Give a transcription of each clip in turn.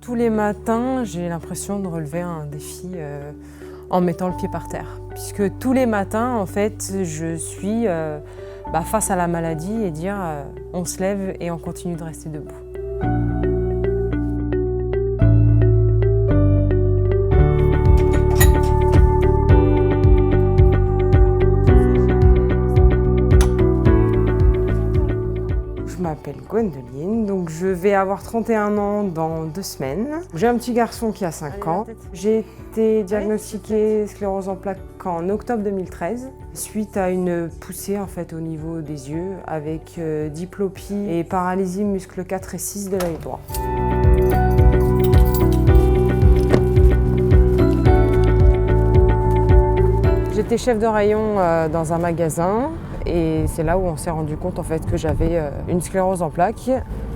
Tous les matins, j'ai l'impression de relever un défi en mettant le pied par terre. Puisque tous les matins, en fait, je suis face à la maladie et dire on se lève et on continue de rester debout. Je m'appelle Gwendoline, donc je vais avoir 31 ans dans 2 semaines. J'ai un petit garçon qui a 5 ans. J'ai été diagnostiquée sclérose en plaques en octobre 2013, suite à une poussée en fait, au niveau des yeux, avec diplopie et paralysie muscle 4 et 6 de l'œil droit. J'étais chef de rayon dans un magasin. Et c'est là où on s'est rendu compte en fait, que j'avais une sclérose en plaques.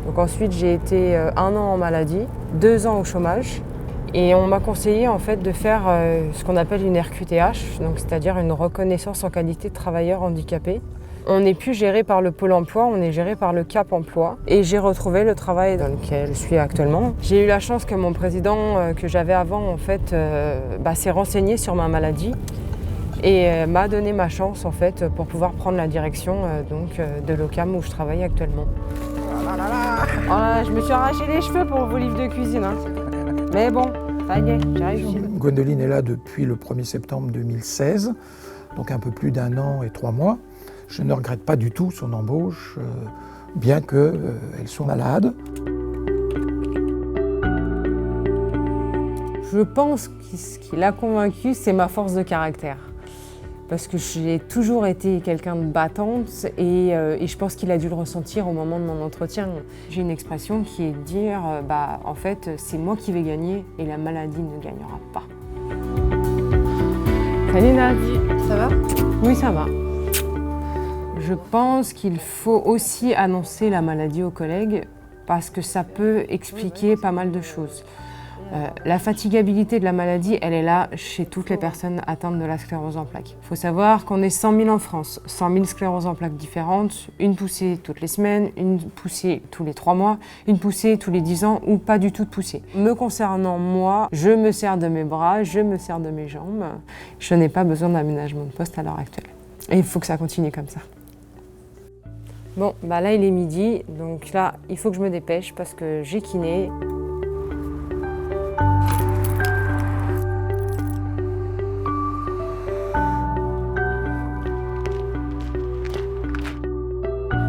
Donc ensuite j'ai été 1 an en maladie, 2 ans au chômage. Et on m'a conseillé en fait, de faire ce qu'on appelle une RQTH, c'est-à-dire une reconnaissance en qualité de travailleur handicapé. On n'est plus géré par le Pôle emploi, on est géré par le Cap emploi. Et j'ai retrouvé le travail dans lequel je suis actuellement. J'ai eu la chance que mon président que j'avais avant en fait, s'est renseigné sur ma maladie. Et m'a donné ma chance en fait pour pouvoir prendre la direction de l'OCAM où je travaille actuellement. Je me suis arraché les cheveux pour vos livres de cuisine. Hein. Mais bon, ça y est, j'arrive. Gwendoline est là depuis le 1er septembre 2016, donc un peu plus d'1 an et 3 mois. Je ne regrette pas du tout son embauche, bien qu'elle soit malade. Je pense que ce qui l'a convaincue, c'est ma force de caractère. Parce que j'ai toujours été quelqu'un de battante et je pense qu'il a dû le ressentir au moment de mon entretien. J'ai une expression qui est de dire en fait, c'est moi qui vais gagner et la maladie ne gagnera pas. Salut Nadie, ça va? Oui, ça va. Je pense qu'il faut aussi annoncer la maladie aux collègues parce que ça peut expliquer pas mal de choses. La fatigabilité de la maladie, elle est là chez toutes les personnes atteintes de la sclérose en plaques. Il faut savoir qu'on est 100 000 en France, 100 000 scléroses en plaques différentes, une poussée toutes les semaines, une poussée tous les 3 mois, une poussée tous les 10 ans ou pas du tout de poussée. Me concernant moi, je me sers de mes bras, je me sers de mes jambes. Je n'ai pas besoin d'aménagement de poste à l'heure actuelle. Et il faut que ça continue comme ça. Bon, là il est midi, donc là il faut que je me dépêche parce que j'ai kiné.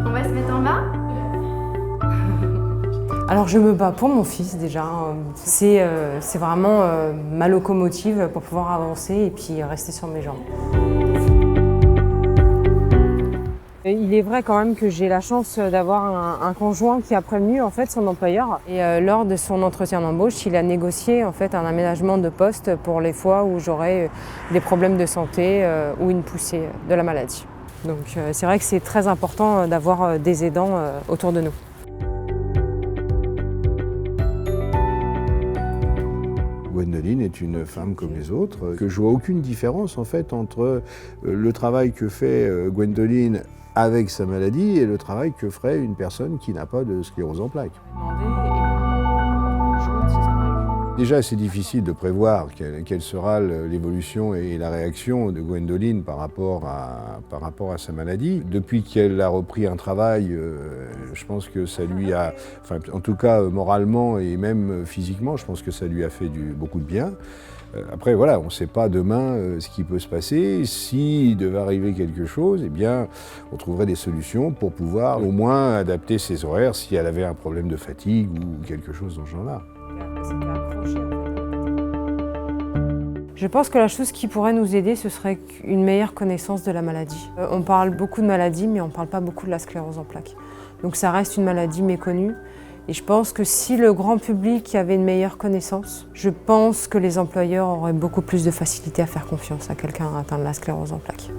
On va se mettre en bas? Alors je me bats pour mon fils déjà. C'est vraiment ma locomotive pour pouvoir avancer et puis rester sur mes jambes. Il est vrai quand même que j'ai la chance d'avoir un conjoint qui a prévenu en fait son employeur. Et lors de son entretien d'embauche, il a négocié en fait un aménagement de poste pour les fois où j'aurais des problèmes de santé ou une poussée de la maladie. Donc c'est vrai que c'est très important d'avoir des aidants autour de nous. Gwendoline est une femme comme les autres, que je vois aucune différence en fait entre le travail que fait Gwendoline avec sa maladie et le travail que ferait une personne qui n'a pas de sclérose en plaques. Déjà, c'est difficile de prévoir quelle sera l'évolution et la réaction de Gwendoline par rapport à sa maladie. Depuis qu'elle a repris un travail, je pense que ça lui a, en tout cas moralement et même physiquement, je pense que ça lui a fait beaucoup de bien. Après, voilà, on ne sait pas demain ce qui peut se passer. S'il devait arriver quelque chose, eh bien, on trouverait des solutions pour pouvoir au moins adapter ses horaires si elle avait un problème de fatigue ou quelque chose dans ce genre-là. Je pense que la chose qui pourrait nous aider, ce serait une meilleure connaissance de la maladie. On parle beaucoup de maladies, mais on ne parle pas beaucoup de la sclérose en plaques. Donc ça reste une maladie méconnue. Et je pense que si le grand public avait une meilleure connaissance, je pense que les employeurs auraient beaucoup plus de facilité à faire confiance à quelqu'un atteint de la sclérose en plaques.